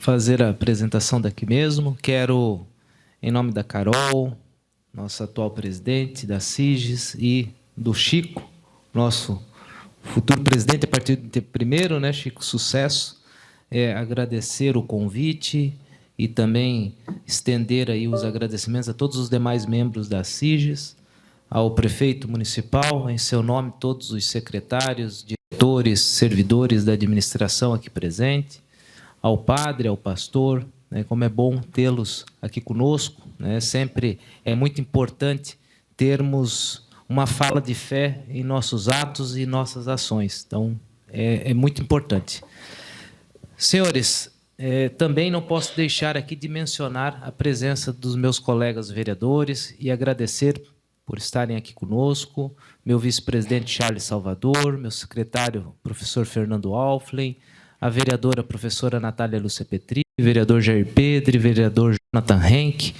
fazer a apresentação daqui mesmo. Quero, em nome da Carol, nossa atual presidente da CIGES, e do Chico, nosso futuro presidente a partir de 1º, né, Chico? Sucesso. Agradecer o convite e também estender aí os agradecimentos a todos os demais membros da CIGES, ao prefeito municipal, em seu nome, todos os secretários, diretores, servidores da administração aqui presente, ao padre, ao pastor, né, como é bom tê-los aqui conosco, né? Sempre é muito importante termos uma fala de fé em nossos atos e nossas ações. Então, é muito importante. Senhores, também não posso deixar aqui de mencionar a presença dos meus colegas vereadores e agradecer por estarem aqui conosco, meu vice-presidente Charles Salvador, meu secretário, professor Fernando Alflen, a vereadora professora Natália Lúcia Petri, vereador Jair Pedro, vereador Jonathan Henck,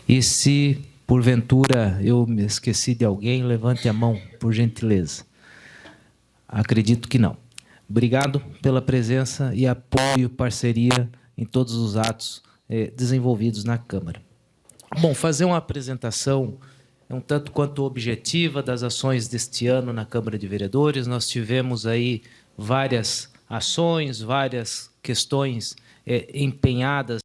e se porventura eu me esqueci de alguém, levante a mão, por gentileza. Acredito que não. Obrigado pela presença e apoio, parceria em todos os atos desenvolvidos na Câmara. Bom, fazer uma apresentação um tanto quanto objetiva das ações deste ano na Câmara de Vereadores. Nós tivemos aí várias ações, várias questões empenhadas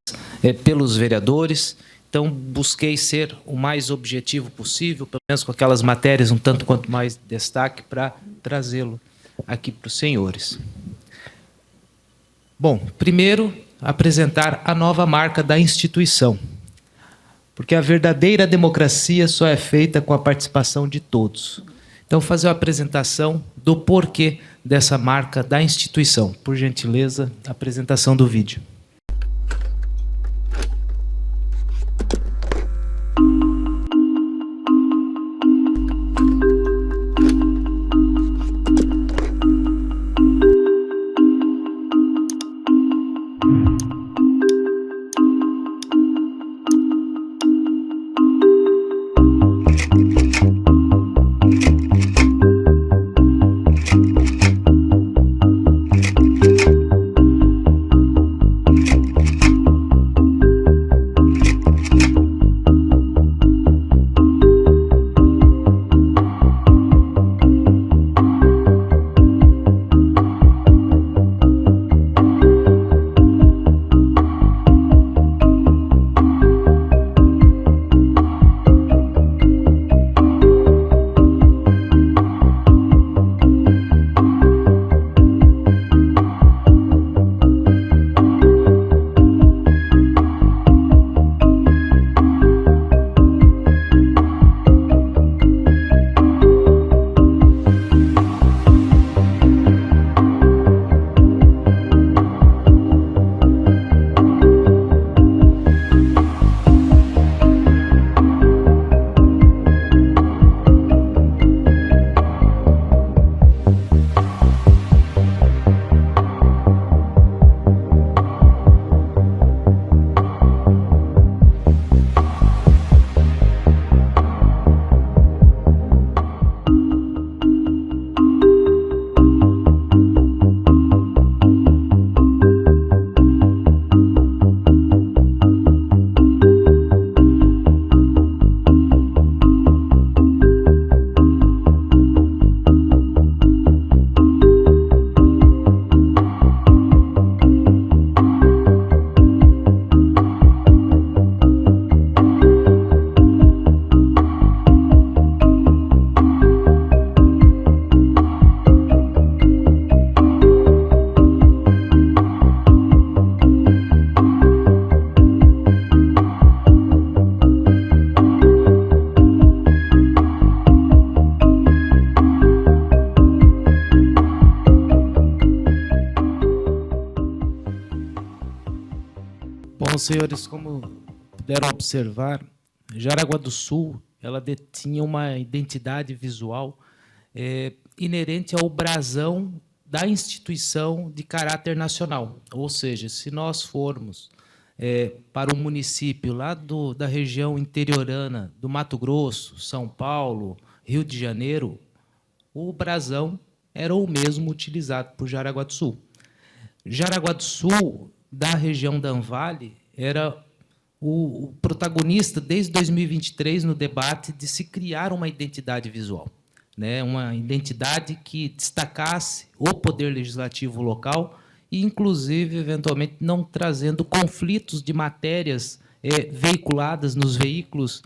pelos vereadores. Então, busquei ser o mais objetivo possível, pelo menos com aquelas matérias um tanto quanto mais destaque, para trazê-lo aqui para os senhores. Bom, primeiro, apresentar a nova marca da instituição, porque a verdadeira democracia só é feita com a participação de todos. Então, fazer a apresentação do porquê dessa marca da instituição. Por gentileza, a apresentação do vídeo. Bom, senhores, como puderam observar, Jaraguá do Sul ela detinha uma identidade visual inerente ao brasão da instituição de caráter nacional. Ou seja, se nós formos para um município lá da região interiorana do Mato Grosso, São Paulo, Rio de Janeiro, o brasão era o mesmo utilizado por Jaraguá do Sul. Jaraguá do Sul da região da Anvale era o protagonista, desde 2023, no debate de se criar uma identidade visual, né? Uma identidade que destacasse o poder legislativo local e, inclusive, eventualmente, não trazendo conflitos de matérias veiculadas nos veículos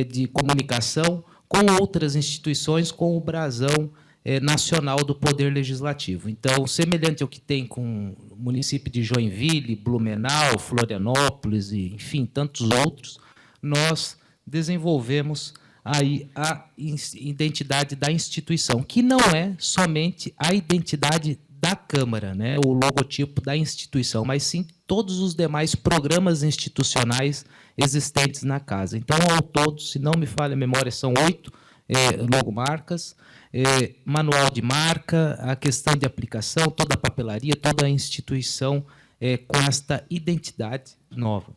de comunicação com outras instituições, com o brasão nacional do Poder Legislativo. Então, semelhante ao que tem com o município de Joinville, Blumenau, Florianópolis e, enfim, tantos outros, nós desenvolvemos aí a identidade da instituição, que não é somente a identidade da Câmara, né, o logotipo da instituição, mas sim todos os demais programas institucionais existentes na casa. Então, ao todo, se não me falha a memória, são 8 logomarcas, manual de marca, a questão de aplicação, toda a papelaria, toda a instituição com esta identidade nova.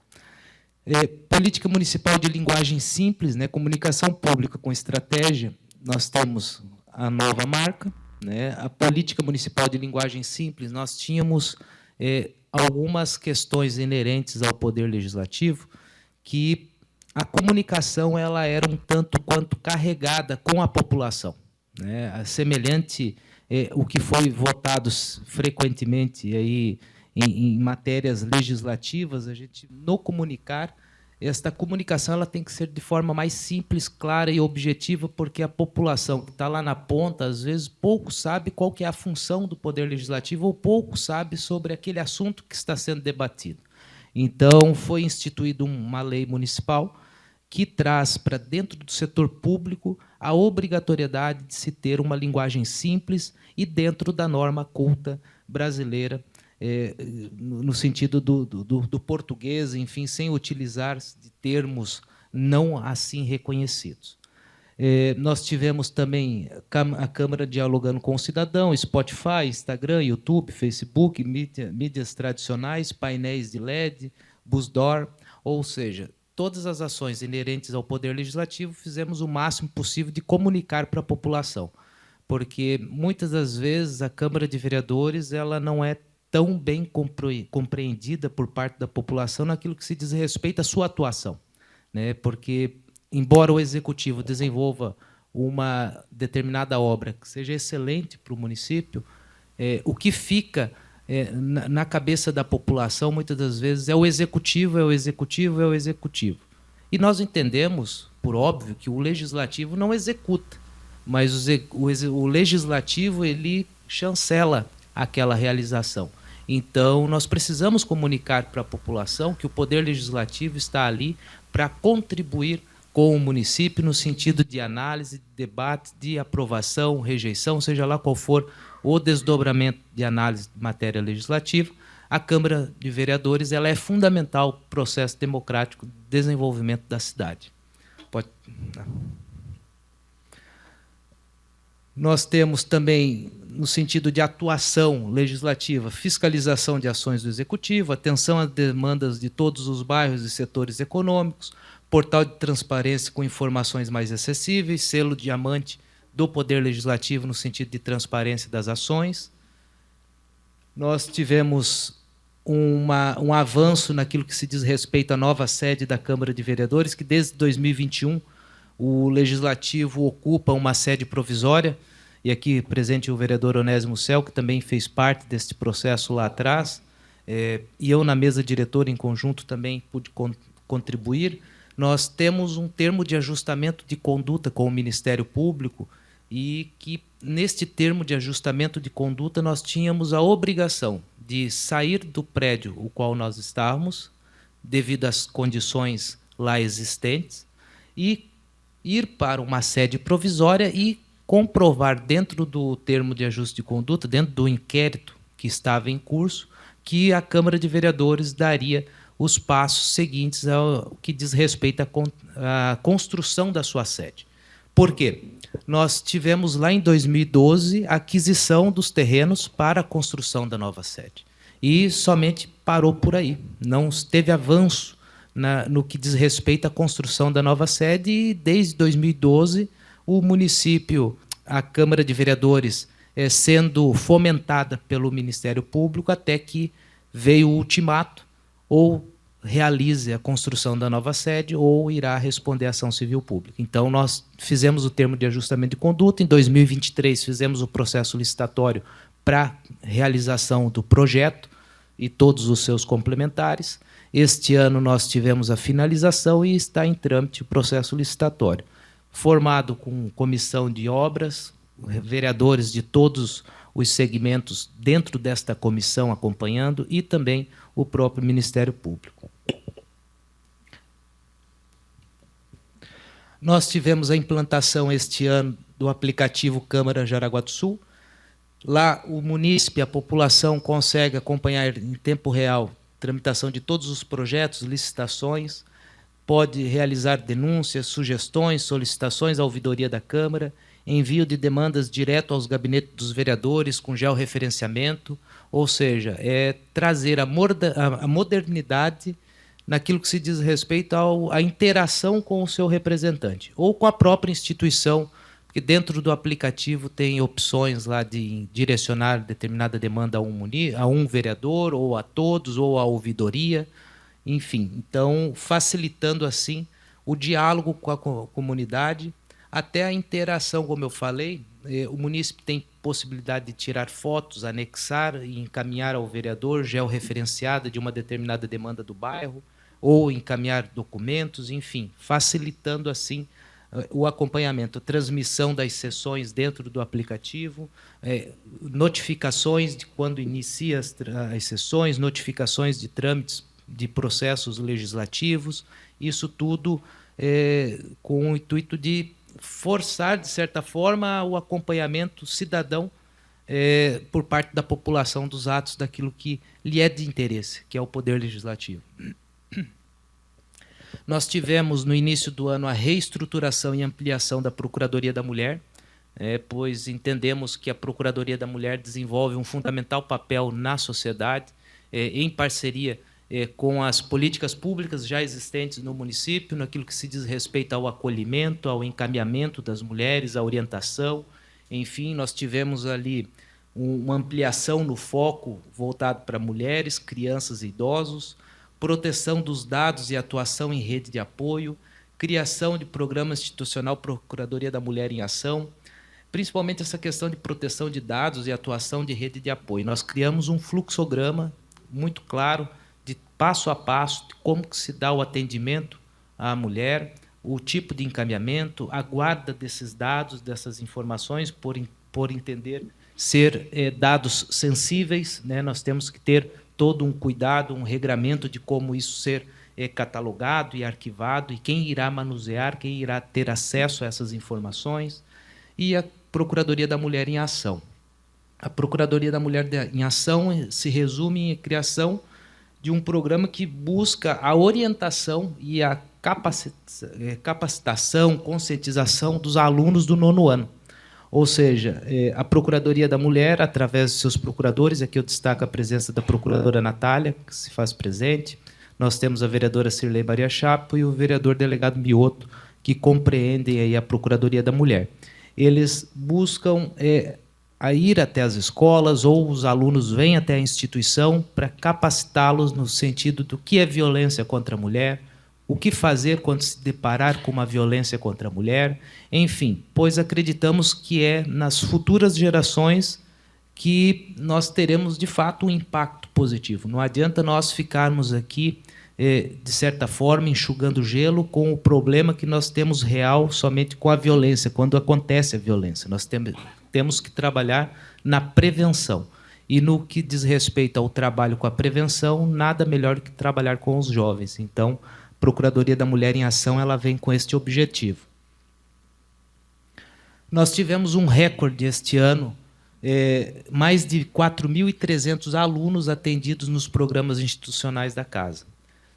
Política municipal de linguagem simples, né, comunicação pública com estratégia, nós temos a nova marca, né, a política municipal de linguagem simples, nós tínhamos algumas questões inerentes ao Poder Legislativo, que a comunicação ela era um tanto quanto carregada com a população, né, semelhante o que foi votado frequentemente aí em matérias legislativas, a gente, no comunicar, esta comunicação ela tem que ser de forma mais simples, clara e objetiva, porque a população que está lá na ponta, às vezes, pouco sabe qual que é a função do Poder Legislativo ou pouco sabe sobre aquele assunto que está sendo debatido. Então, foi instituída uma lei municipal que traz para dentro do setor público a obrigatoriedade de se ter uma linguagem simples e dentro da norma culta brasileira, no sentido do português, enfim, sem utilizar de termos não assim reconhecidos. Nós tivemos também a Câmara dialogando com o cidadão, Spotify, Instagram, YouTube, Facebook, mídias tradicionais, painéis de LED, busdoor, ou seja, todas as ações inerentes ao Poder Legislativo fizemos o máximo possível de comunicar para a população, porque muitas das vezes a Câmara de Vereadores ela não é tão bem compreendida por parte da população naquilo que se diz respeito à sua atuação, né? Porque, embora o Executivo desenvolva uma determinada obra que seja excelente para o município, o que fica na cabeça da população, muitas das vezes, é o Executivo, é o Executivo, é o Executivo. E nós entendemos, por óbvio, que o Legislativo não executa, mas o Legislativo ele chancela aquela realização. Então, nós precisamos comunicar para a população que o Poder Legislativo está ali para contribuir com o município no sentido de análise, de debate, de aprovação, rejeição, seja lá qual for o desdobramento de análise de matéria legislativa. A Câmara de Vereadores ela é fundamental para o processo democrático de desenvolvimento da cidade. Nós temos também, no sentido de atuação legislativa, fiscalização de ações do Executivo, atenção às demandas de todos os bairros e setores econômicos, portal de transparência com informações mais acessíveis, selo diamante do Poder Legislativo no sentido de transparência das ações. Nós tivemos um avanço naquilo que se diz respeito à nova sede da Câmara de Vereadores, que desde 2021 o Legislativo ocupa uma sede provisória, e aqui presente o vereador Onésimo Cel, que também fez parte deste processo lá atrás, e eu na mesa diretora em conjunto também pude contribuir. Nós temos um termo de ajustamento de conduta com o Ministério Público e que, neste termo de ajustamento de conduta, nós tínhamos a obrigação de sair do prédio o qual nós estávamos, devido às condições lá existentes, e ir para uma sede provisória e comprovar dentro do termo de ajuste de conduta, dentro do inquérito que estava em curso, que a Câmara de Vereadores daria os passos seguintes ao que diz respeito à construção da sua sede. Por quê? Nós tivemos lá em 2012 a aquisição dos terrenos para a construção da nova sede. E somente parou por aí. Não teve avanço no que diz respeito à construção da nova sede, e desde 2012 o município, a Câmara de Vereadores, sendo fomentada pelo Ministério Público, até que veio o ultimato, ou realize a construção da nova sede ou irá responder à ação civil pública. Então, nós fizemos o termo de ajustamento de conduta, em 2023 fizemos o processo licitatório para realização do projeto e todos os seus complementares. Este ano nós tivemos a finalização e está em trâmite o processo licitatório, formado com comissão de obras, vereadores de todos os segmentos dentro desta comissão acompanhando e também o próprio Ministério Público. Nós tivemos a implantação este ano do aplicativo Câmara Jaraguá do Sul. Lá o munícipe, a população consegue acompanhar em tempo real a tramitação de todos os projetos, licitações, pode realizar denúncias, sugestões, solicitações à ouvidoria da Câmara, envio de demandas direto aos gabinetes dos vereadores com georreferenciamento, ou seja, é trazer a modernidade naquilo que se diz respeito à interação com o seu representante, ou com a própria instituição, porque dentro do aplicativo tem opções lá de direcionar determinada demanda a um vereador, ou a todos, ou à ouvidoria, enfim. Então, facilitando assim o diálogo com a comunidade, até a interação, como eu falei, o munícipe tem possibilidade de tirar fotos, anexar e encaminhar ao vereador georreferenciada de uma determinada demanda do bairro, ou encaminhar documentos, enfim, facilitando assim o acompanhamento, a transmissão das sessões dentro do aplicativo, notificações de quando inicia as sessões, notificações de trâmites de processos legislativos, isso tudo com o intuito de forçar, de certa forma, o acompanhamento cidadão por parte da população dos atos daquilo que lhe é de interesse, que é o Poder Legislativo. Nós tivemos, no início do ano, a reestruturação e ampliação da Procuradoria da Mulher, pois entendemos que a Procuradoria da Mulher desenvolve um fundamental papel na sociedade, em parceria com as políticas públicas já existentes no município, naquilo que se diz respeito ao acolhimento, ao encaminhamento das mulheres, à orientação. Enfim, nós tivemos ali uma ampliação no foco voltado para mulheres, crianças e idosos, proteção dos dados e atuação em rede de apoio, criação de programa institucional Procuradoria da Mulher em Ação, principalmente essa questão de proteção de dados e atuação de rede de apoio. Nós criamos um fluxograma muito claro, de passo a passo, de como que se dá o atendimento à mulher, o tipo de encaminhamento, a guarda desses dados, dessas informações, por entender ser dados sensíveis, né? Nós temos que ter todo um cuidado, um regramento de como isso ser catalogado e arquivado, e quem irá manusear, quem irá ter acesso a essas informações, e a Procuradoria da Mulher em Ação. A Procuradoria da Mulher em Ação se resume em criação de um programa que busca a orientação e a capacitação, conscientização dos alunos do 9º ano. Ou seja, a Procuradoria da Mulher, através de seus procuradores, aqui eu destaco a presença da Procuradora Natália, que se faz presente, nós temos a vereadora Cirlei Maria Chapo e o vereador delegado Mioto, que compreendem aí a Procuradoria da Mulher. Eles buscam a ir até as escolas, ou os alunos vêm até a instituição para capacitá-los no sentido do que é violência contra a mulher, o que fazer quando se deparar com uma violência contra a mulher, enfim, pois acreditamos que é nas futuras gerações que nós teremos, de fato, um impacto positivo. Não adianta nós ficarmos aqui, de certa forma, enxugando gelo com o problema que nós temos real somente com a violência, quando acontece a violência. Nós temos que trabalhar na prevenção. E no que diz respeito ao trabalho com a prevenção, nada melhor do que trabalhar com os jovens. Então, a Procuradoria da Mulher em Ação ela vem com este objetivo. Nós tivemos um recorde este ano, mais de 4.300 alunos atendidos nos programas institucionais da Casa.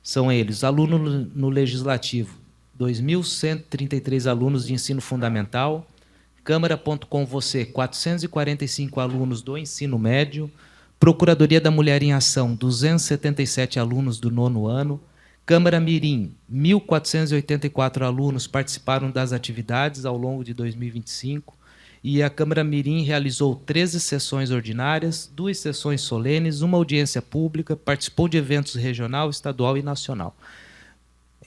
São eles, alunos no Legislativo, 2.133 alunos de ensino fundamental, Câmara.com Você, 445 alunos do ensino médio, Procuradoria da Mulher em Ação, 277 alunos do 9º ano, Câmara Mirim, 1.484 alunos participaram das atividades ao longo de 2025, e a Câmara Mirim realizou 13 sessões ordinárias, 2 sessões solenes, uma audiência pública, participou de eventos regional, estadual e nacional.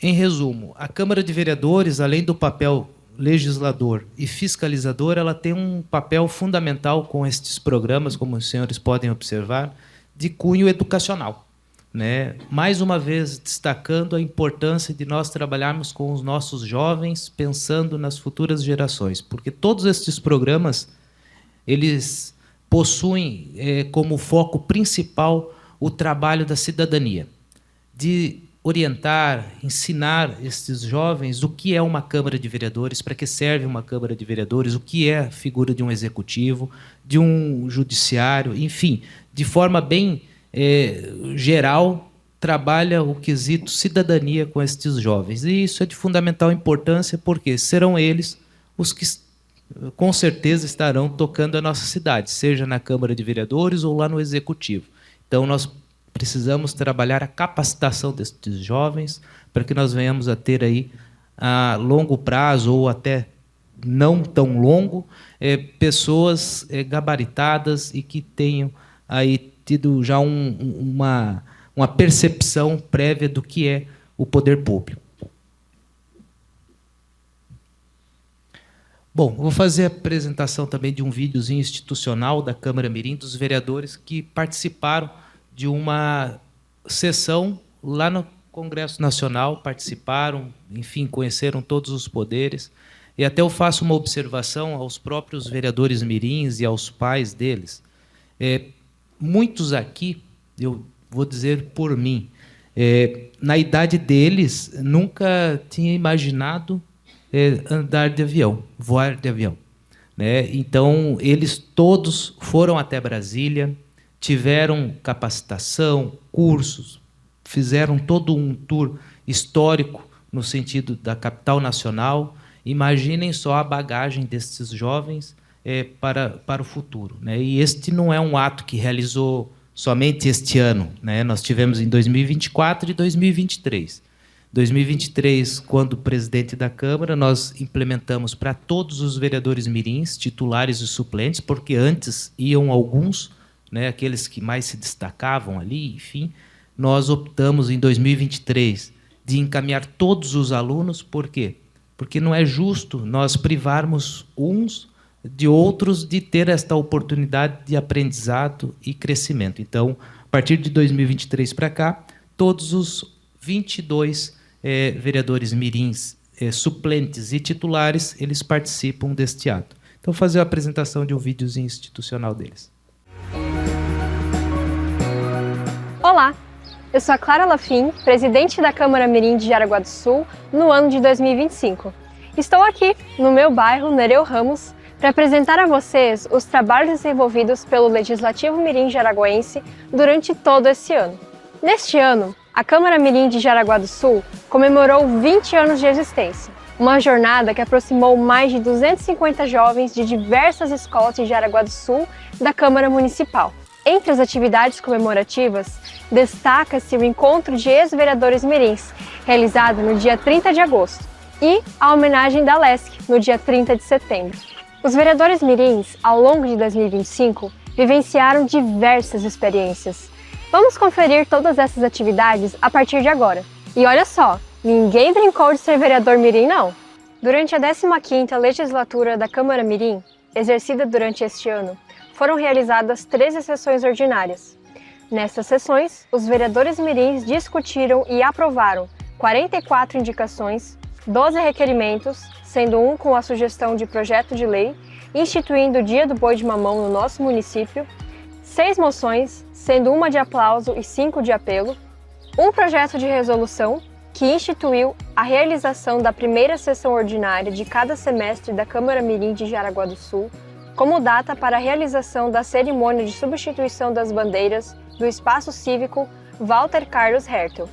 Em resumo, a Câmara de Vereadores, além do papel legislador e fiscalizador, ela tem um papel fundamental com estes programas, como os senhores podem observar, de cunho educacional, né? Mais uma vez, destacando a importância de nós trabalharmos com os nossos jovens, pensando nas futuras gerações, porque todos estes programas eles possuem como foco principal o trabalho da cidadania, de orientar, ensinar esses jovens o que é uma Câmara de Vereadores, para que serve uma Câmara de Vereadores, o que é a figura de um executivo, de um judiciário, enfim, de forma bem geral, trabalha o quesito cidadania com estes jovens. E isso é de fundamental importância, porque serão eles os que, com certeza, estarão tocando a nossa cidade, seja na Câmara de Vereadores ou lá no Executivo. Então, nós precisamos trabalhar a capacitação destes jovens para que nós venhamos a ter aí, a longo prazo ou até não tão longo, pessoas gabaritadas e que tenham aí tido já uma percepção prévia do que é o poder público. Bom, vou fazer a apresentação também de um videozinho institucional da Câmara Mirim, dos vereadores que participaram de uma sessão lá no Congresso Nacional, participaram, enfim, conheceram todos os poderes, e até eu faço uma observação aos próprios vereadores mirins e aos pais deles. Muitos aqui, eu vou dizer por mim, na idade deles, nunca tinha imaginado andar de avião, voar de avião, né? Então, eles todos foram até Brasília, tiveram capacitação, cursos, fizeram todo um tour histórico no sentido da capital nacional. Imaginem só a bagagem desses jovens para o futuro, né? E este não é um ato que realizou somente este ano, né? Nós tivemos em 2024 e 2023. 2023, quando presidente da Câmara, nós implementamos para todos os vereadores mirins, titulares e suplentes, porque antes iam alguns, né, aqueles que mais se destacavam ali, enfim, nós optamos em 2023 de encaminhar todos os alunos. Por quê? Porque não é justo nós privarmos uns de outros de ter esta oportunidade de aprendizado e crescimento. Então, a partir de 2023 para cá, todos os 22 vereadores mirins, suplentes e titulares, eles participam deste ato. Então, vou fazer a apresentação de um videozinho institucional deles. Olá, eu sou a Clara Lafim, presidente da Câmara Mirim de Jaraguá do Sul, no ano de 2025. Estou aqui, no meu bairro, Nereu Ramos, para apresentar a vocês os trabalhos desenvolvidos pelo Legislativo Mirim Jaraguense durante todo esse ano. Neste ano, a Câmara Mirim de Jaraguá do Sul comemorou 20 anos de existência, uma jornada que aproximou mais de 250 jovens de diversas escolas de Jaraguá do Sul da Câmara Municipal. Entre as atividades comemorativas, destaca-se o encontro de ex-vereadores mirins, realizado no dia 30 de agosto, e a homenagem da LESC, no dia 30 de setembro. Os vereadores mirins, ao longo de 2025, vivenciaram diversas experiências. Vamos conferir todas essas atividades a partir de agora. E olha só, ninguém brincou de ser vereador mirim, não! Durante a 15ª legislatura da Câmara Mirim, exercida durante este ano, foram realizadas 13 sessões ordinárias. Nessas sessões, os vereadores mirins discutiram e aprovaram 44 indicações, 12 requerimentos, sendo um com a sugestão de projeto de lei, instituindo o Dia do Boi de Mamão no nosso município, 6 moções, sendo uma de aplauso e 5 de apelo, um projeto de resolução que instituiu a realização da primeira sessão ordinária de cada semestre da Câmara Mirim de Jaraguá do Sul, como data para a realização da cerimônia de substituição das bandeiras do Espaço Cívico Walter Carlos Hertel.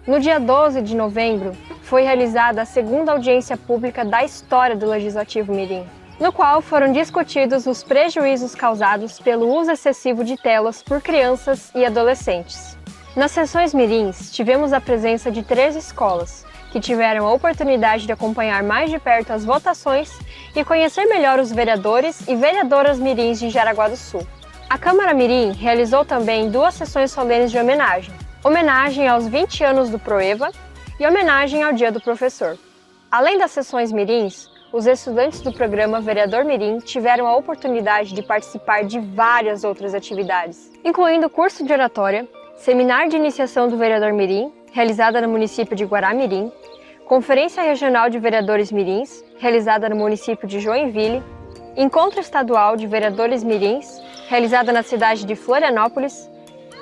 No dia 12 de novembro, foi realizada a segunda audiência pública da história do Legislativo Mirim, no qual foram discutidos os prejuízos causados pelo uso excessivo de telas por crianças e adolescentes. Nas sessões mirins, tivemos a presença de 3 escolas, que tiveram a oportunidade de acompanhar mais de perto as votações e conhecer melhor os vereadores e vereadoras mirins de Jaraguá do Sul. A Câmara Mirim realizou também 2 sessões solenes de homenagem aos 20 anos do Proeva e homenagem ao Dia do Professor. Além das sessões mirins, os estudantes do programa Vereador Mirim tiveram a oportunidade de participar de várias outras atividades, incluindo curso de oratória, seminário de iniciação do Vereador Mirim, realizada no município de Guaramirim, Conferência Regional de Vereadores Mirins, realizada no município de Joinville, Encontro Estadual de Vereadores Mirins, realizada na cidade de Florianópolis,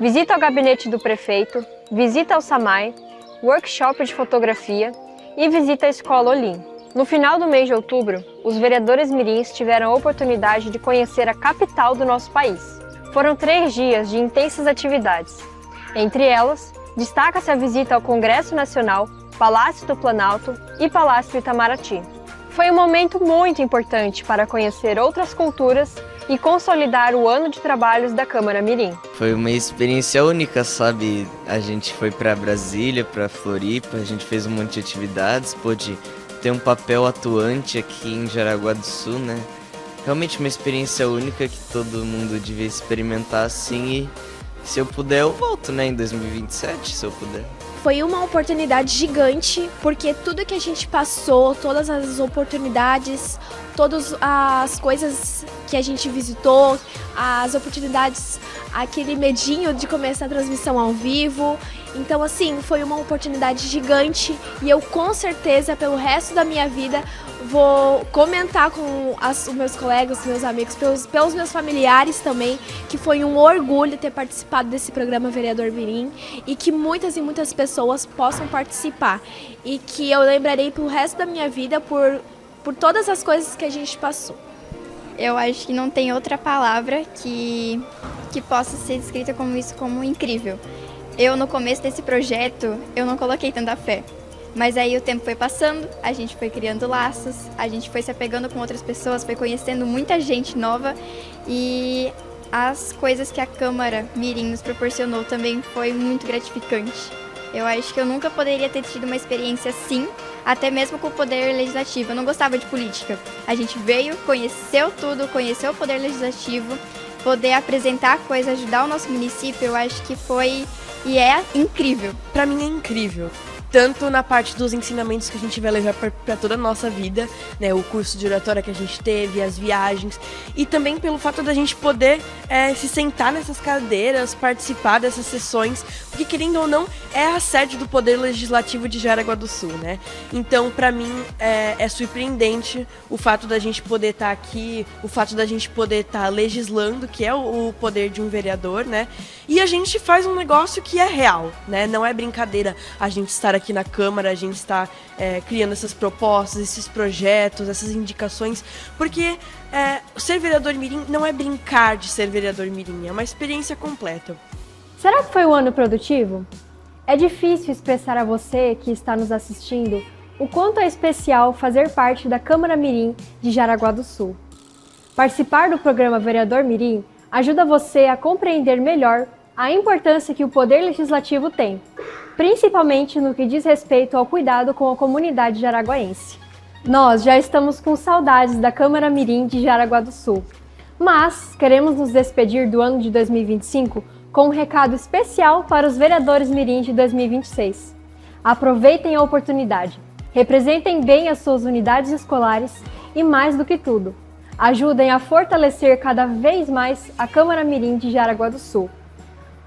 visita ao gabinete do prefeito, visita ao SAMAI, workshop de fotografia e visita à Escola Olim. No final do mês de outubro, os vereadores mirins tiveram a oportunidade de conhecer a capital do nosso país. Foram 3 dias de intensas atividades. Entre elas, destaca-se a visita ao Congresso Nacional, Palácio do Planalto e Palácio do Itamaraty. Foi um momento muito importante para conhecer outras culturas e consolidar o ano de trabalhos da Câmara Mirim. Foi uma experiência única, sabe? A gente foi para Brasília, para Floripa, a gente fez um monte de atividades, pôde ter um papel atuante aqui em Jaraguá do Sul, né? Realmente uma experiência única que todo mundo devia experimentar assim, e se eu puder eu volto, né, em 2027, se eu puder. Foi uma oportunidade gigante, porque tudo que a gente passou, todas as oportunidades, todas as coisas que a gente visitou, as oportunidades, aquele medinho de começar a transmissão ao vivo. Então, assim, foi uma oportunidade gigante e eu, com certeza, pelo resto da minha vida, vou comentar com os meus colegas, meus amigos, pelos meus familiares também, que foi um orgulho ter participado desse programa Vereador Mirim e que muitas e muitas pessoas possam participar. E que eu lembrarei pelo resto da minha vida por todas as coisas que a gente passou. Eu acho que não tem outra palavra que possa ser descrita como isso, como incrível. Eu, no começo desse projeto, eu não coloquei tanta fé. Mas aí o tempo foi passando, a gente foi criando laços, a gente foi se apegando com outras pessoas, foi conhecendo muita gente nova e as coisas que a Câmara Mirim nos proporcionou também foi muito gratificante. Eu acho que eu nunca poderia ter tido uma experiência assim, até mesmo com o Poder Legislativo. Eu não gostava de política. A gente veio, conheceu tudo, conheceu o Poder Legislativo, poder apresentar coisas, ajudar o nosso município, eu acho que foi e é incrível. Para mim é incrível. Tanto na parte dos ensinamentos que a gente vai levar para toda a nossa vida, né, o curso de oratória que a gente teve, as viagens, e também pelo fato da gente poder se sentar nessas cadeiras, participar dessas sessões, porque querendo ou não, é a sede do Poder Legislativo de Jaraguá do Sul, né? Então, para mim, é surpreendente o fato da gente poder estar aqui, o fato da gente poder estar legislando, que é o poder de um vereador, né? E a gente faz um negócio que é real, né? Não é brincadeira a gente estar aqui na Câmara, a gente está criando essas propostas, esses projetos, essas indicações, porque ser vereador mirim não é brincar de ser vereador mirim, é uma experiência completa. Será que foi um ano produtivo? É difícil expressar a você que está nos assistindo o quanto é especial fazer parte da Câmara Mirim de Jaraguá do Sul. Participar do programa Vereador Mirim ajuda você a compreender melhor a importância que o Poder Legislativo tem, principalmente no que diz respeito ao cuidado com a comunidade jaraguaense. Nós já estamos com saudades da Câmara Mirim de Jaraguá do Sul, mas queremos nos despedir do ano de 2025 com um recado especial para os vereadores Mirim de 2026. Aproveitem a oportunidade, representem bem as suas unidades escolares e, mais do que tudo, ajudem a fortalecer cada vez mais a Câmara Mirim de Jaraguá do Sul.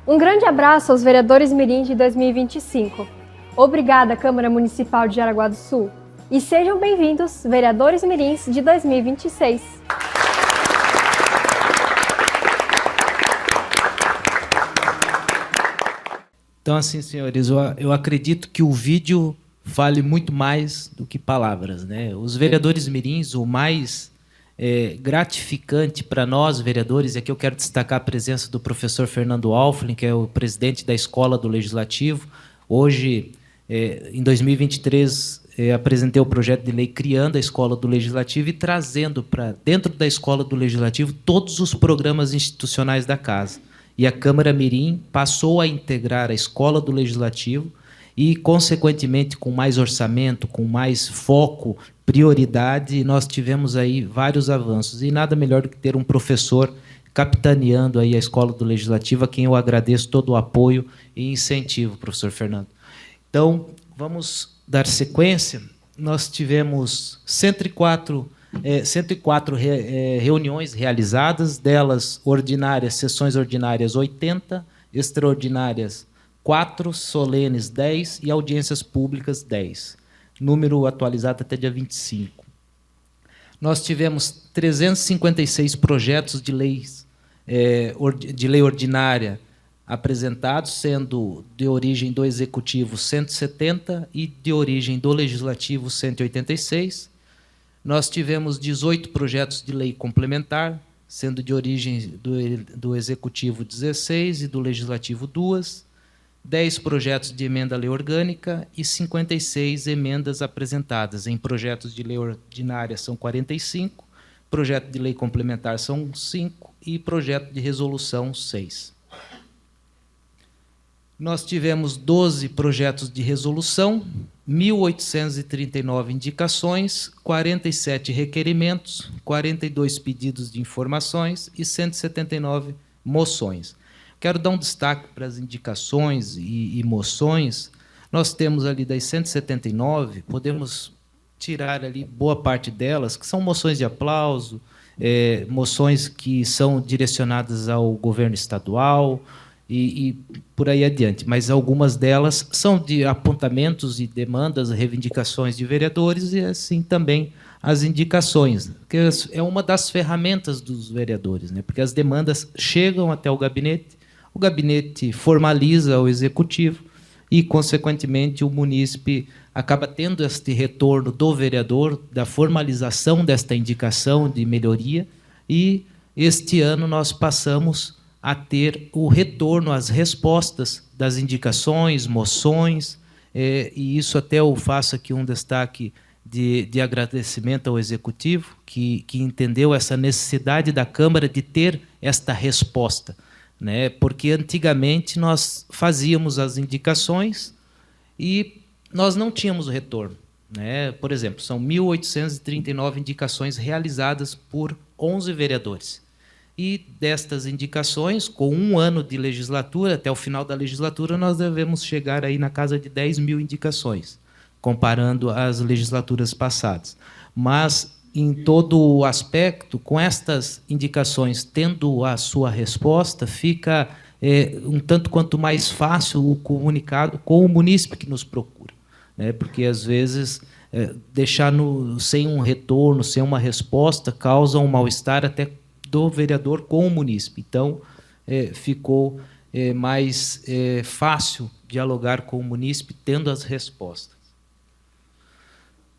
Um grande abraço aos vereadores Mirim de 2025. Obrigada, Câmara Municipal de Jaraguá do Sul. E sejam bem-vindos, vereadores Mirins de 2026. Então, assim, senhores, eu acredito que o vídeo vale muito mais do que palavras, né? Os vereadores mirins, o mais gratificante para nós, vereadores, é que eu quero destacar a presença do professor Fernando Alflin, que é o presidente da Escola do Legislativo. Hoje, em 2023, apresentei o projeto de lei criando a Escola do Legislativo e trazendo para dentro da Escola do Legislativo todos os programas institucionais da Casa. E a Câmara Mirim passou a integrar a Escola do Legislativo e, consequentemente, com mais orçamento, com mais foco prioridade, nós tivemos aí vários avanços. E nada melhor do que ter um professor capitaneando aí a Escola do Legislativo, a quem eu agradeço todo o apoio e incentivo, professor Fernando. Então, vamos dar sequência. Nós tivemos 104 reuniões realizadas, delas ordinárias, sessões ordinárias 80, extraordinárias 4, solenes 10 e audiências públicas 10. Número atualizado até dia 25. Nós tivemos 356 projetos de lei ordinária apresentados, sendo de origem do Executivo 170 e de origem do Legislativo 186. Nós tivemos 18 projetos de lei complementar, sendo de origem do Executivo 16 e do Legislativo 2, 10 projetos de emenda à lei orgânica e 56 emendas apresentadas. Em projetos de lei ordinária são 45, projeto de lei complementar são 5 e projeto de resolução 6. Nós tivemos 12 projetos de resolução, 1.839 indicações, 47 requerimentos, 42 pedidos de informações e 179 moções. Quero dar um destaque para as indicações e moções. Nós temos ali das 179, podemos tirar ali boa parte delas, que são moções de aplauso, moções que são direcionadas ao governo estadual, e por aí adiante. Mas algumas delas são de apontamentos e demandas, reivindicações de vereadores e, assim, também as indicações, que é uma das ferramentas dos vereadores, né? Porque as demandas chegam até o gabinete formaliza o executivo e, consequentemente, o munícipe acaba tendo este retorno do vereador, da formalização desta indicação de melhoria, e este ano nós passamos a ter o retorno, as respostas das indicações, moções, e isso até eu faço aqui um destaque de agradecimento ao Executivo, que entendeu essa necessidade da Câmara de ter esta resposta, né? Porque antigamente nós fazíamos as indicações e nós não tínhamos o retorno, né? Por exemplo, são 1.839 indicações realizadas por 11 vereadores. E destas indicações, com um ano de legislatura, até o final da legislatura, nós devemos chegar aí na casa de 10.000 indicações, comparando as legislaturas passadas. Mas, em todo o aspecto, com estas indicações tendo a sua resposta, fica um tanto quanto mais fácil o comunicado com o munícipe que nos procura, né? Porque, às vezes, deixar sem um retorno, sem uma resposta, causa um mal-estar até do vereador com o munícipe. Então, ficou mais fácil dialogar com o munícipe tendo as respostas.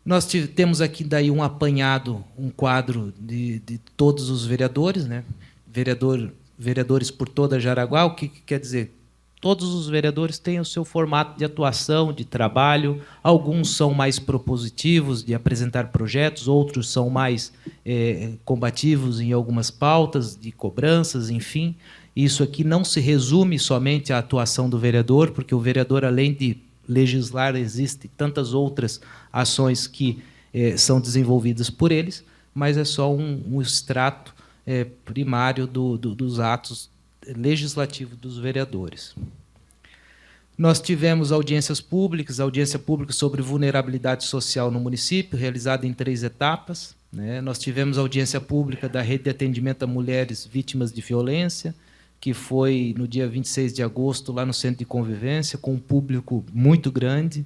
Nós temos aqui daí um apanhado, um quadro de todos os vereadores, né? Vereadores por toda Jaraguá. O que quer dizer? Todos os vereadores têm o seu formato de atuação, de trabalho. Alguns são mais propositivos, de apresentar projetos, outros são mais combativos em algumas pautas, de cobranças, enfim. Isso aqui não se resume somente à atuação do vereador, porque o vereador, além de legislar, existem tantas outras ações que são desenvolvidas por eles, mas é só um extrato primário dos atos legislativo dos vereadores. Nós tivemos audiências públicas, audiência pública sobre vulnerabilidade social no município, realizada em 3 etapas, né? Nós tivemos audiência pública da Rede de Atendimento a Mulheres Vítimas de Violência, que foi no dia 26 de agosto, lá no Centro de Convivência, com um público muito grande.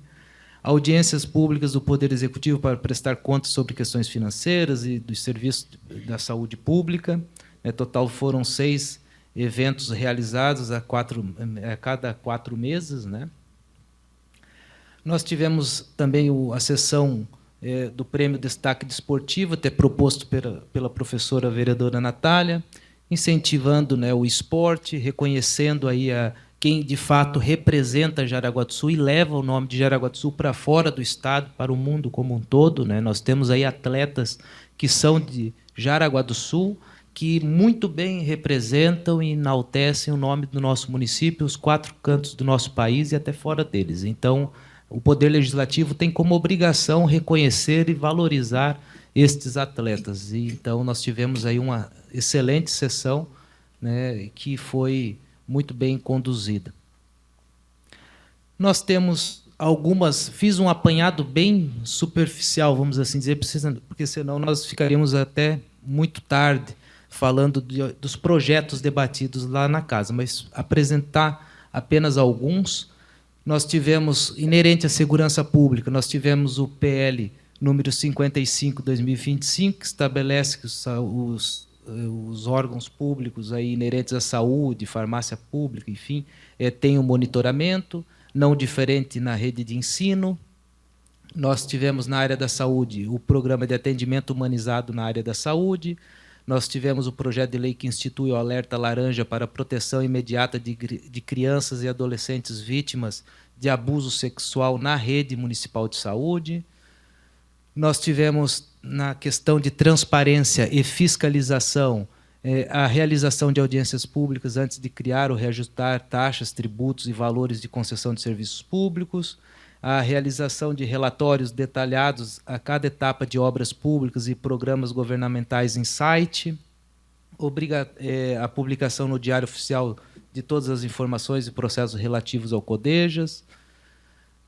Audiências públicas do Poder Executivo para prestar contas sobre questões financeiras e dos serviços da saúde pública. Total foram 6 eventos realizados a cada 4 meses, né? Nós tivemos também a sessão do Prêmio Destaque Desportivo, até proposto pela professora vereadora Natália, incentivando, né, o esporte, reconhecendo aí quem de fato representa Jaraguá do Sul e leva o nome de Jaraguá do Sul para fora do estado, para o mundo como um todo, né? Nós temos aí atletas que são de Jaraguá do Sul, que muito bem representam e enaltecem o nome do nosso município, os 4 cantos do nosso país e até fora deles. Então, o Poder Legislativo tem como obrigação reconhecer e valorizar estes atletas. E, então, nós tivemos aí uma excelente sessão, né, que foi muito bem conduzida. Nós temos fiz um apanhado bem superficial, vamos assim dizer, porque senão nós ficaríamos até muito tarde falando dos projetos debatidos lá na casa, mas apresentar apenas alguns. Nós tivemos, inerente à segurança pública, nós tivemos o PL número 55/2025, que estabelece que os órgãos públicos aí inerentes à saúde, farmácia pública, enfim, têm um monitoramento, não diferente na rede de ensino. Nós tivemos na área da saúde o programa de atendimento humanizado na área da saúde. Nós tivemos o projeto de lei que institui o alerta laranja para a proteção imediata de crianças e adolescentes vítimas de abuso sexual na rede municipal de saúde. Nós tivemos, na questão de transparência e fiscalização, a realização de audiências públicas antes de criar ou reajustar taxas, tributos e valores de concessão de serviços públicos, a realização de relatórios detalhados a cada etapa de obras públicas e programas governamentais em site, a publicação no Diário Oficial de todas as informações e processos relativos ao CODEJAS.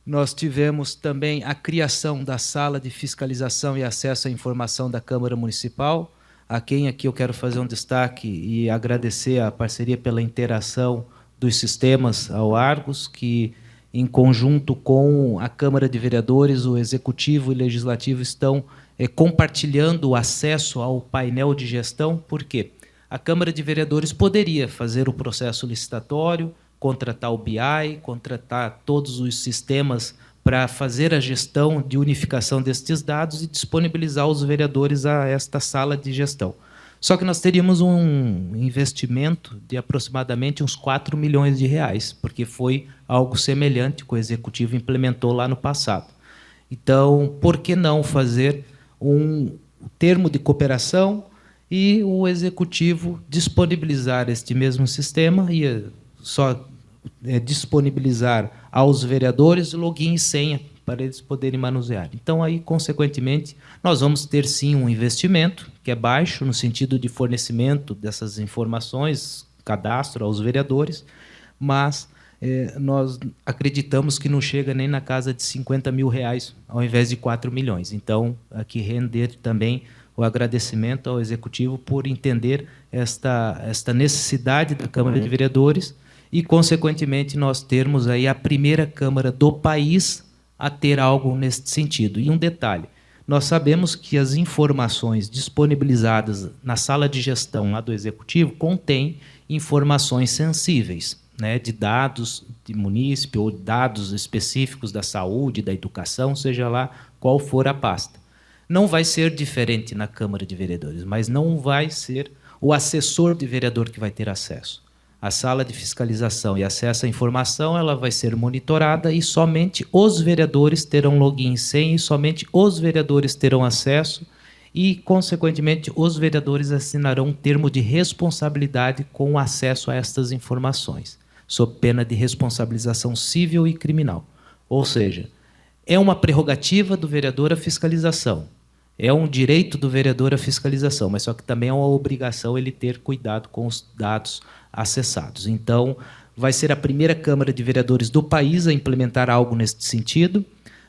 Nós tivemos também a criação da Sala de Fiscalização e Acesso à Informação da Câmara Municipal, a quem aqui eu quero fazer um destaque e agradecer a parceria pela interação dos sistemas ao Argos, que, em conjunto com a Câmara de Vereadores, o Executivo e o Legislativo estão compartilhando o acesso ao painel de gestão. Por quê? A Câmara de Vereadores poderia fazer o processo licitatório, contratar o BI, contratar todos os sistemas para fazer a gestão de unificação destes dados e disponibilizar os vereadores a esta sala de gestão. Só que nós teríamos um investimento de aproximadamente uns 4 milhões de reais, porque foi algo semelhante que o Executivo implementou lá no passado. Então, por que não fazer um termo de cooperação e o Executivo disponibilizar este mesmo sistema e só disponibilizar aos vereadores login e senha para eles poderem manusear. Então, aí, consequentemente, nós vamos ter, sim, um investimento, que é baixo, no sentido de fornecimento dessas informações, cadastro aos vereadores, mas nós acreditamos que não chega nem na casa de 50 mil reais, ao invés de 4 milhões. Então, aqui render também o agradecimento ao Executivo por entender esta necessidade da Câmara de Vereadores e, consequentemente, nós termos aí a primeira Câmara do país a ter algo nesse sentido. E um detalhe, nós sabemos que as informações disponibilizadas na sala de gestão lá do Executivo contêm informações sensíveis, né, de dados de munícipe ou dados específicos da saúde, da educação, seja lá qual for a pasta. Não vai ser diferente na Câmara de Vereadores, mas não vai ser o assessor de vereador que vai ter acesso. A sala de fiscalização e acesso à informação ela vai ser monitorada e somente os vereadores terão login e senha e somente os vereadores terão acesso e, consequentemente, os vereadores assinarão um termo de responsabilidade com o acesso a estas informações, sob pena de responsabilização civil e criminal. Ou seja, é uma prerrogativa do vereador a fiscalização, é um direito do vereador a fiscalização, mas só que também é uma obrigação ele ter cuidado com os dados acessados. Então, vai ser a primeira Câmara de Vereadores do país a implementar algo nesse sentido.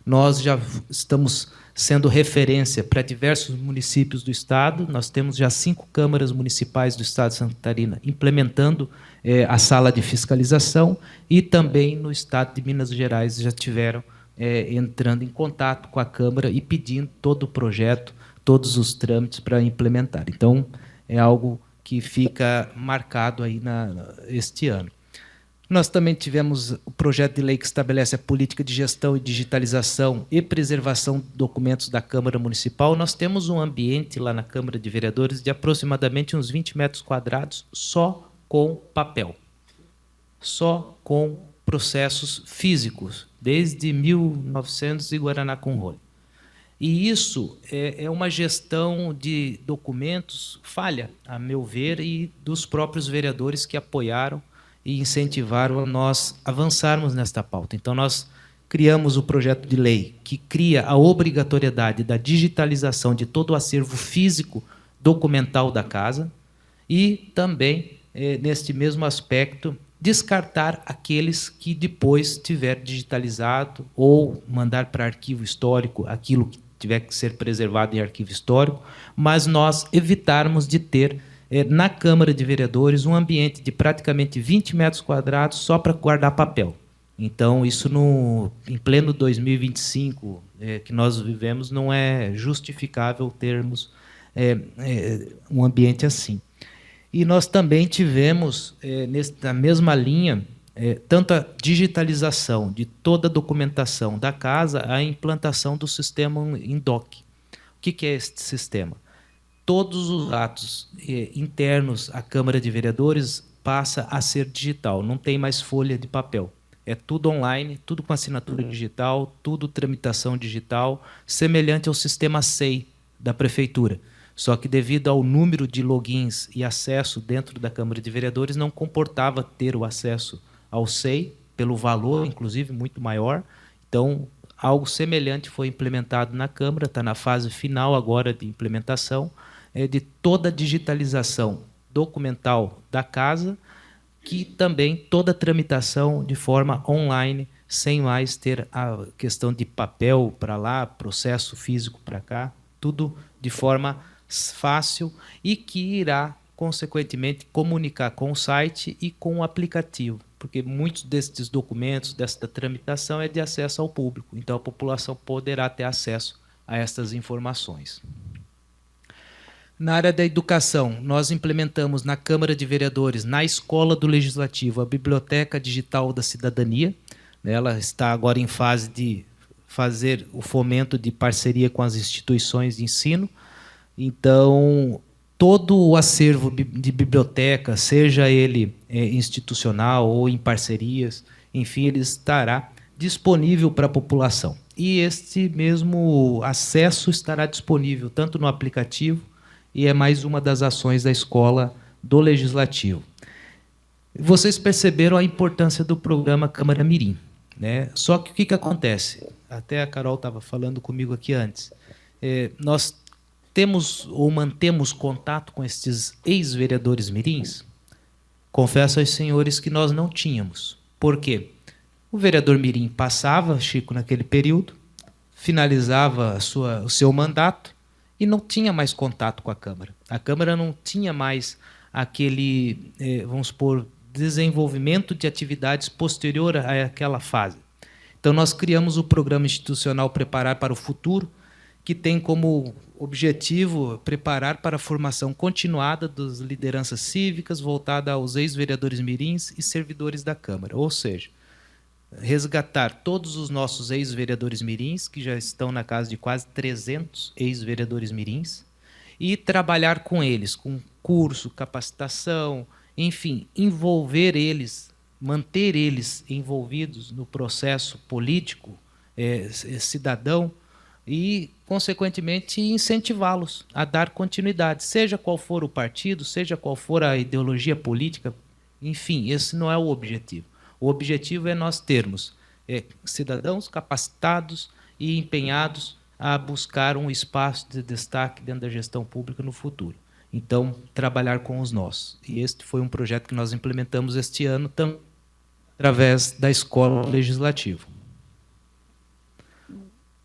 Nós já estamos sendo referência para diversos municípios do Estado. Nós temos já 5 câmaras municipais do Estado de Santa Catarina implementando a sala de fiscalização e também no Estado de Minas Gerais já tiveram entrando em contato com a Câmara e pedindo todo o projeto, todos os trâmites para implementar. Então, é algo que fica marcado aí este ano. Nós também tivemos o projeto de lei que estabelece a política de gestão e digitalização e preservação de documentos da Câmara Municipal. Nós temos um ambiente lá na Câmara de Vereadores de aproximadamente uns 20 metros quadrados só com papel, só com processos físicos, desde 1900 e Guaraná com rolha. E isso é uma gestão de documentos falha, a meu ver, e dos próprios vereadores que apoiaram e incentivaram a nós avançarmos nesta pauta. Então, nós criamos o projeto de lei que cria a obrigatoriedade da digitalização de todo o acervo físico documental da casa e também, neste mesmo aspecto, descartar aqueles que depois tiver digitalizado ou mandar para arquivo histórico aquilo que tiver que ser preservado em arquivo histórico, mas nós evitarmos de ter na Câmara de Vereadores um ambiente de praticamente 20 metros quadrados só para guardar papel. Então, isso em pleno 2025 que nós vivemos, não é justificável termos um ambiente assim. E nós também tivemos, na mesma linha, tanto a digitalização de toda a documentação da casa, a implantação do sistema INDOC. O que é este sistema? Todos os atos internos à Câmara de Vereadores passa a ser digital, não tem mais folha de papel. É tudo online, tudo com assinatura digital, tudo tramitação digital, semelhante ao sistema SEI da Prefeitura. Só que, devido ao número de logins e acesso dentro da Câmara de Vereadores, não comportava ter o acesso ao SEI, pelo valor, inclusive, muito maior. Então, algo semelhante foi implementado na Câmara, está na fase final agora de implementação, de toda a digitalização documental da casa, que também toda a tramitação de forma online, sem mais ter a questão de papel para lá, processo físico para cá, tudo de forma fácil e que irá, consequentemente, comunicar com o site e com o aplicativo, porque muitos destes documentos, desta tramitação, é de acesso ao público, então a população poderá ter acesso a estas informações. Na área da educação, nós implementamos na Câmara de Vereadores, na Escola do Legislativo, a Biblioteca Digital da Cidadania. Ela está agora em fase de fazer o fomento de parceria com as instituições de ensino. Então, todo o acervo de biblioteca, seja ele institucional ou em parcerias, enfim, ele estará disponível para a população. E este mesmo acesso estará disponível tanto no aplicativo, e é mais uma das ações da Escola do Legislativo. Vocês perceberam a importância do programa Câmara Mirim, né? Só que o que acontece? Até a Carol estava falando comigo aqui antes. Nós temos ou mantemos contato com estes ex-vereadores mirins? Confesso aos senhores que nós não tínhamos. Por quê? O vereador mirim passava, Chico, naquele período, finalizava o seu mandato, e não tinha mais contato com a Câmara. A Câmara não tinha mais aquele, vamos supor, desenvolvimento de atividades posterior àquela fase. Então, nós criamos o programa institucional Preparar para o Futuro, que tem como objetivo preparar para a formação continuada das lideranças cívicas voltada aos ex-vereadores mirins e servidores da Câmara. Ou seja, resgatar todos os nossos ex-vereadores mirins, que já estão na casa de quase 300 ex-vereadores mirins, e trabalhar com eles, com curso, capacitação, enfim, envolver eles, manter eles envolvidos no processo político, cidadão, e, consequentemente, incentivá-los a dar continuidade, seja qual for o partido, seja qual for a ideologia política, enfim, esse não é o objetivo. O objetivo é nós termos cidadãos capacitados e empenhados a buscar um espaço de destaque dentro da gestão pública no futuro. Então, trabalhar com os nossos. E este foi um projeto que nós implementamos este ano também, através da Escola Legislativa.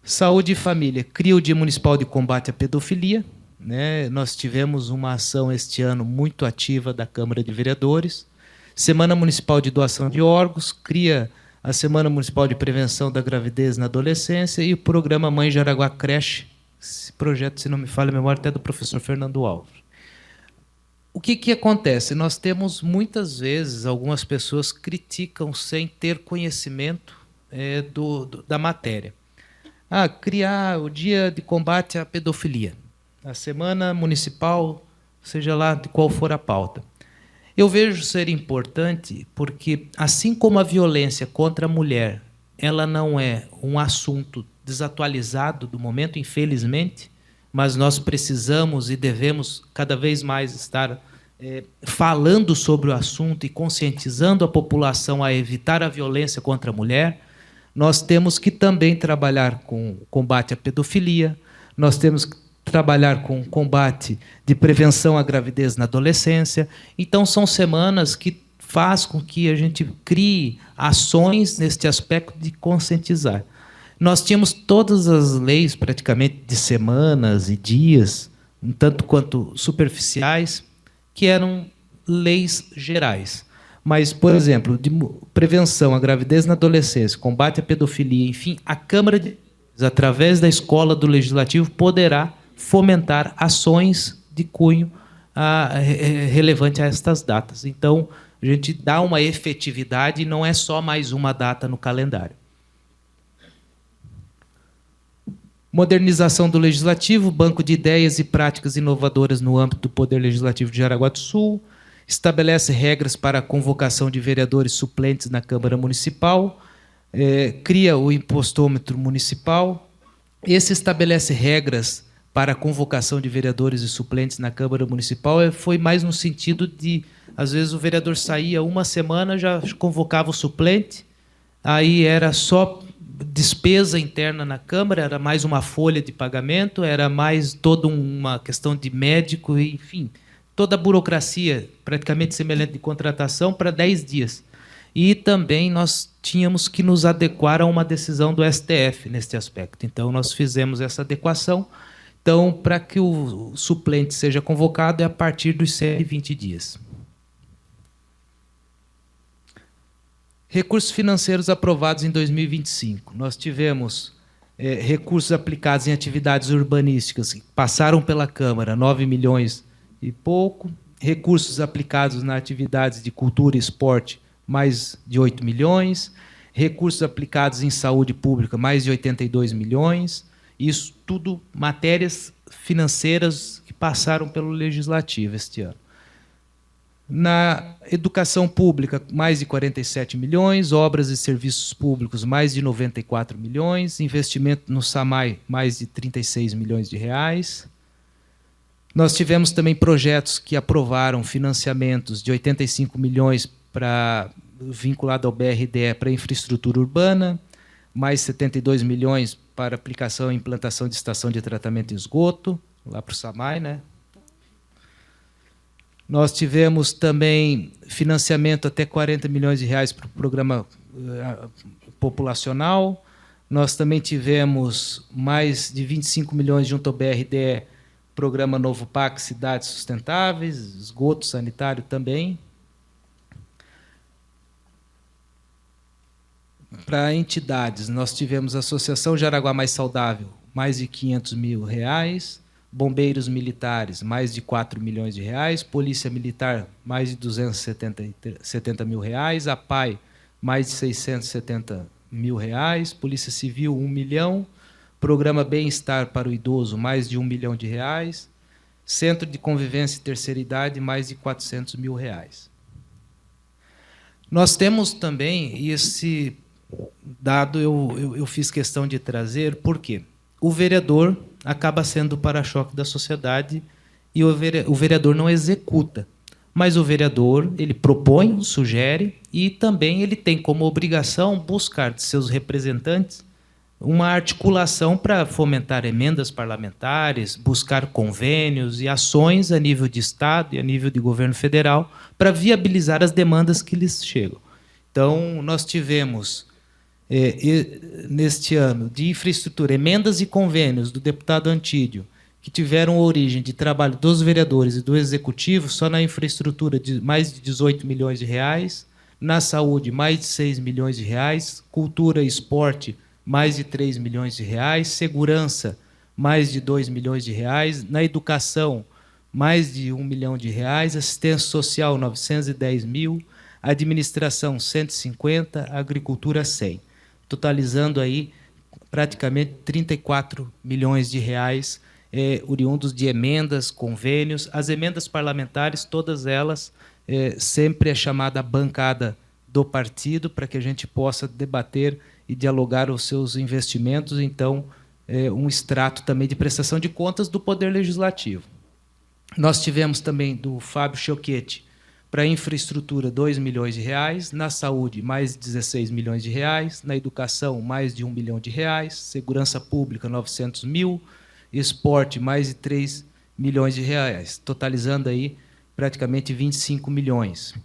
Saúde e Família. Cria o Dia Municipal de Combate à Pedofilia, né? Nós tivemos uma ação este ano muito ativa da Câmara de Vereadores. Semana Municipal de Doação de Órgãos, cria a Semana Municipal de Prevenção da Gravidez na Adolescência e o programa Mãe Jaraguá Creche. Esse projeto, se não me falha a memória, até do professor Fernando Alves. O que acontece? Nós temos, muitas vezes, algumas pessoas criticam sem ter conhecimento da matéria. Criar o Dia de Combate à Pedofilia, a Semana Municipal, seja lá de qual for a pauta. Eu vejo ser importante porque, assim como a violência contra a mulher, ela não é um assunto desatualizado do momento, infelizmente, mas nós precisamos e devemos cada vez mais estar falando sobre o assunto e conscientizando a população a evitar a violência contra a mulher. nós temos que também trabalhar com o combate à pedofilia, nós temos que trabalhar com o combate de prevenção à gravidez na adolescência. Então, são semanas que faz com que a gente crie ações neste aspecto de conscientizar. Nós tínhamos todas as leis, praticamente, de semanas e dias, um tanto quanto superficiais, que eram leis gerais. Mas, por exemplo, de prevenção à gravidez na adolescência, combate à pedofilia, enfim, a Câmara, através da escola do Legislativo, poderá fomentar ações de cunho relevante a estas datas. Então, a gente dá uma efetividade e não é só mais uma data no calendário. Modernização do Legislativo, banco de ideias e práticas inovadoras no âmbito do Poder Legislativo de Jaraguá do Sul, estabelece regras para a convocação de vereadores suplentes na Câmara Municipal, cria o impostômetro municipal. Esse estabelece regras para a convocação de vereadores e suplentes na Câmara Municipal foi mais no sentido de, às vezes, o vereador saía uma semana, já convocava o suplente, aí era só despesa interna na Câmara, era mais uma folha de pagamento, era mais toda uma questão de médico, enfim, toda a burocracia praticamente semelhante de contratação para 10 dias. E também nós tínhamos que nos adequar a uma decisão do STF neste aspecto. Então, nós fizemos essa adequação. Então, para que o suplente seja convocado, é a partir dos 120 dias. Recursos financeiros aprovados em 2025. Nós tivemos recursos aplicados em atividades urbanísticas que passaram pela Câmara, 9 milhões e pouco. Recursos aplicados nas atividades de cultura e esporte, mais de 8 milhões. Recursos aplicados em saúde pública, mais de 82 milhões. Isso tudo matérias financeiras que passaram pelo Legislativo este ano. Na educação pública, mais de 47 milhões, obras e serviços públicos, mais de 94 milhões, investimento no SAMAI, mais de 36 milhões de reais. Nós tivemos também projetos que aprovaram financiamentos de 85 milhões vinculado ao BRDE para infraestrutura urbana, mais 72 milhões para aplicação e implantação de estação de tratamento de esgoto, lá para o SAMAI, né? Nós tivemos também financiamento até 40 milhões de reais para o programa populacional. Nós também tivemos mais de 25 milhões junto ao BRDE, programa Novo PAC, Cidades Sustentáveis, esgoto sanitário também. Para entidades, nós tivemos a Associação Jaraguá Mais Saudável, mais de 500 mil reais. Bombeiros militares, mais de 4 milhões de reais, Polícia Militar, mais de 270 mil reais, a PAI, mais de 670 mil reais, Polícia Civil, 1 milhão, Programa Bem-Estar para o Idoso, mais de 1 milhão de reais, Centro de Convivência e Terceira Idade, mais de 400 mil reais. Nós temos também, e esse dado eu fiz questão de trazer, por quê? O vereador acaba sendo o para-choque da sociedade e o vereador não executa. Mas o vereador, ele propõe, sugere e também ele tem como obrigação buscar de seus representantes uma articulação para fomentar emendas parlamentares, buscar convênios e ações a nível de Estado e a nível de governo federal para viabilizar as demandas que lhes chegam. Então, nós tivemos neste ano, de infraestrutura, emendas e convênios do deputado Antídio, que tiveram origem de trabalho dos vereadores e do Executivo, só na infraestrutura de mais de 18 milhões de reais, na saúde, mais de 6 milhões de reais, cultura e esporte, mais de 3 milhões de reais, segurança, mais de 2 milhões de reais, na educação, mais de 1 milhão de reais, assistência social, 910 mil, administração, 150, agricultura, 100. Totalizando aí praticamente 34 milhões de reais oriundos de emendas, convênios. As emendas parlamentares, todas elas, sempre é chamada bancada do partido para que a gente possa debater e dialogar os seus investimentos. Então, um extrato também de prestação de contas do Poder Legislativo. Nós tivemos também do Fábio Choquete, Para a infraestrutura, R$ 2 milhões. Na saúde, mais de 16 milhões de reais. Na educação, mais de R$ 1 milhão. Segurança pública, 900 mil. Esporte, mais de 3 milhões de reais, totalizando aí praticamente 25 milhões.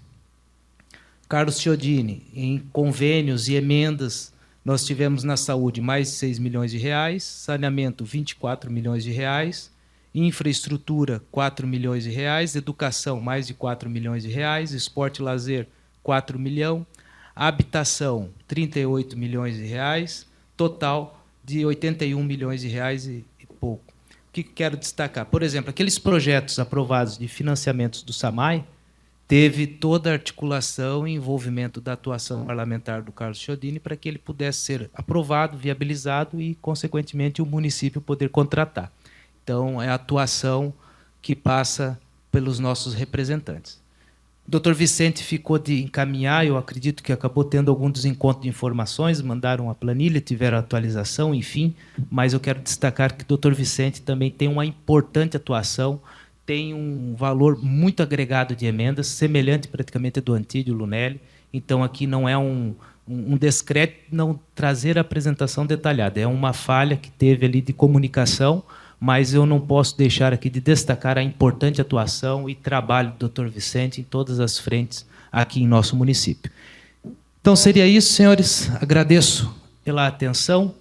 Carlos Chiodini, em convênios e emendas, nós tivemos na saúde mais de 6 milhões de reais, saneamento 24 milhões de reais, infraestrutura 4 milhões de reais, educação mais de 4 milhões de reais, esporte e lazer 4 milhões, habitação 38 milhões de reais, total de 81 milhões de reais e pouco. O que quero destacar? Por exemplo, aqueles projetos aprovados de financiamentos do SAMAI teve toda a articulação e envolvimento da atuação parlamentar do Carlos Chiodini para que ele pudesse ser aprovado, viabilizado e, consequentemente, o município poder contratar. Então, é a atuação que passa pelos nossos representantes. O Dr. Vicente ficou de encaminhar, eu acredito que acabou tendo algum desencontro de informações, mandaram a planilha, tiveram atualização, enfim, mas eu quero destacar que o Dr. Vicente também tem uma importante atuação, tem um valor muito agregado de emendas, semelhante praticamente do Antídio Lunelli, então aqui não é um descrédito não trazer a apresentação detalhada, é uma falha que teve ali de comunicação, mas eu não posso deixar aqui de destacar a importante atuação e trabalho do Dr. Vicente em todas as frentes aqui em nosso município. Então, seria isso, senhores. Agradeço pela atenção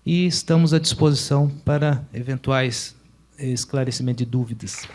e estamos à disposição para eventuais esclarecimentos de dúvidas.